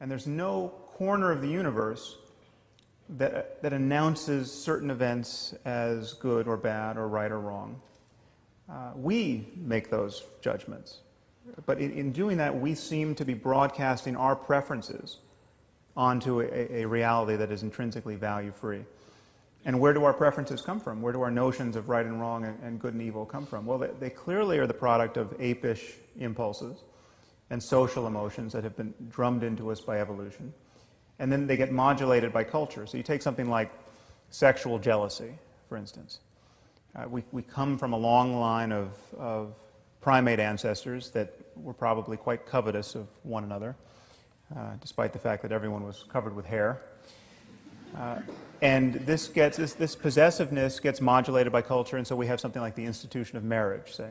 And there's no corner of the universe that announces certain events as good or bad or right or wrong. We make those judgments. But in doing that, we seem to be broadcasting our preferences onto a reality that is intrinsically value-free. And where do our preferences come from? Where do our notions of right and wrong and good and evil come from? Well, they clearly are the product of apish impulses and social emotions that have been drummed into us by evolution. And then they get modulated by culture. So you take something like sexual jealousy, for instance. We come from a long line of primate ancestors that were probably quite covetous of one another, despite the fact that everyone was covered with hair. And this possessiveness gets modulated by culture, and so we have something like the institution of marriage, say.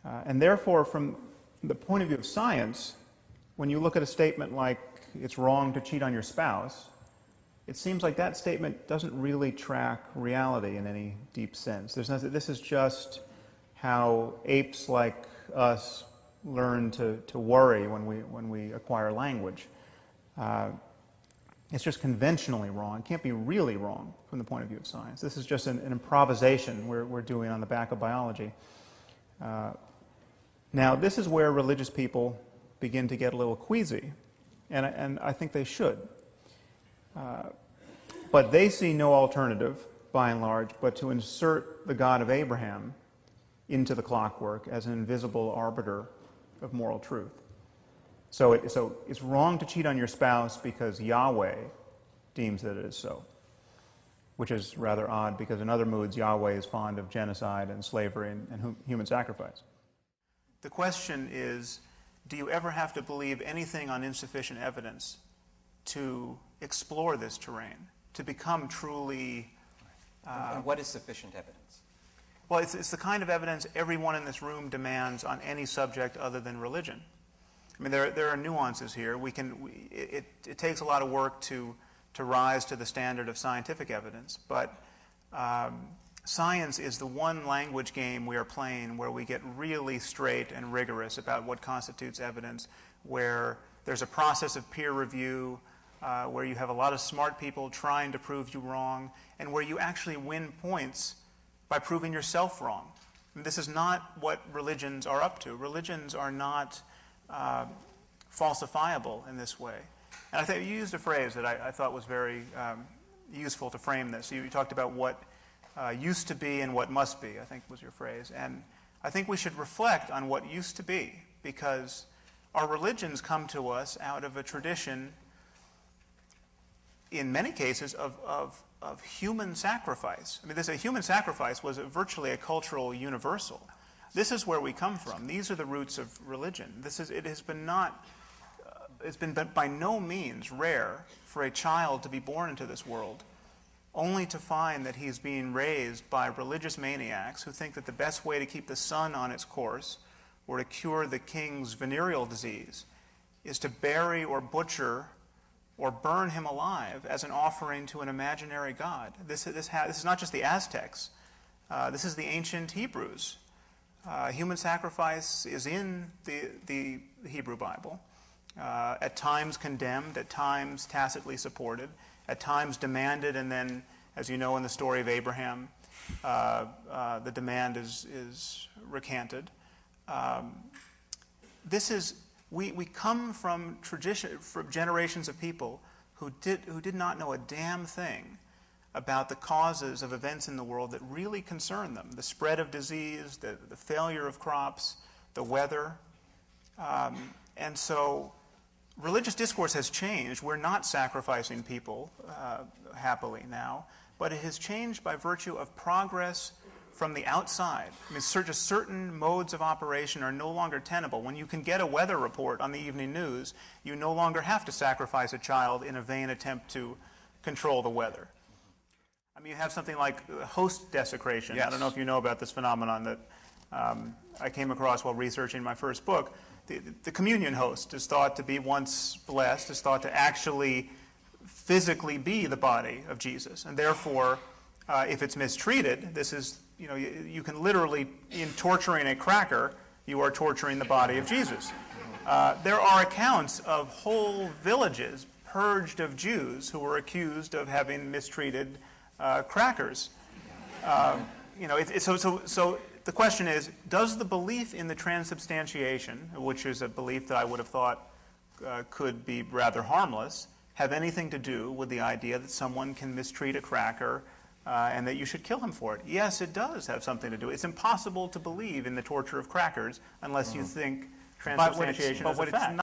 And therefore, from the point of view of science, when you look at a statement like it's wrong to cheat on your spouse, it seems like that statement doesn't really track reality in any deep sense. This is just how apes like us learn to worry when we acquire language. It's just conventionally wrong. It can't be really wrong from the point of view of science. This is just an improvisation we're doing on the back of biology. Now, this is where religious people begin to get a little queasy, and I think they should. But they see no alternative, by and large, but to insert the God of Abraham into the clockwork as an invisible arbiter of moral truth. So it's wrong to cheat on your spouse because Yahweh deems that it is so, which is rather odd because in other moods Yahweh is fond of genocide and slavery and human sacrifice. The question is, do you ever have to believe anything on insufficient evidence to explore this terrain, to become truly... and what is sufficient evidence? Well, it's the kind of evidence everyone in this room demands on any subject other than religion. I mean, there are nuances here. It takes a lot of work to rise to the standard of scientific evidence, but science is the one language game we are playing where we get really straight and rigorous about what constitutes evidence, where there's a process of peer review, where you have a lot of smart people trying to prove you wrong, and where you actually win points by proving yourself wrong. And this is not what religions are up to. Religions are not falsifiable in this way. And I think you used a phrase that I thought was very useful to frame this. You talked about what used to be and what must be, I think was your phrase. And I think we should reflect on what used to be, because our religions come to us out of a tradition, in many cases, of human sacrifice. I mean, human sacrifice was virtually a cultural universal. This is where we come from. These are the roots of religion. It's been by no means rare for a child to be born into this world only to find that he's being raised by religious maniacs who think that the best way to keep the sun on its course or to cure the king's venereal disease is to bury or butcher or burn him alive as an offering to an imaginary god. This is not just the Aztecs. This is the ancient Hebrews. Human sacrifice is in the Hebrew Bible, at times condemned, at times tacitly supported, at times demanded, and then, as you know in the story of Abraham, the demand is recanted. We come from generations of people who did not know a damn thing about the causes of events in the world that really concern them: the spread of disease, the failure of crops, the weather. And so religious discourse has changed. We're not sacrificing people happily now, but it has changed by virtue of progress from the outside. I mean, just certain modes of operation are no longer tenable. When you can get a weather report on the evening news, you no longer have to sacrifice a child in a vain attempt to control the weather. I mean, you have something like host desecration. Yes. I don't know if you know about this phenomenon that I came across while researching my first book. The communion host is thought to be, once blessed, is thought to actually physically be the body of Jesus. And therefore, if it's mistreated, this is, you can literally, in torturing a cracker, you are torturing the body of Jesus. There are accounts of whole villages purged of Jews who were accused of having mistreated crackers. So the question is, does the belief in the transubstantiation, which is a belief that I would have thought could be rather harmless, have anything to do with the idea that someone can mistreat a cracker and that you should kill him for it? Yes, it does have something to do. It's impossible to believe in the torture of crackers unless you think transubstantiation is a fact.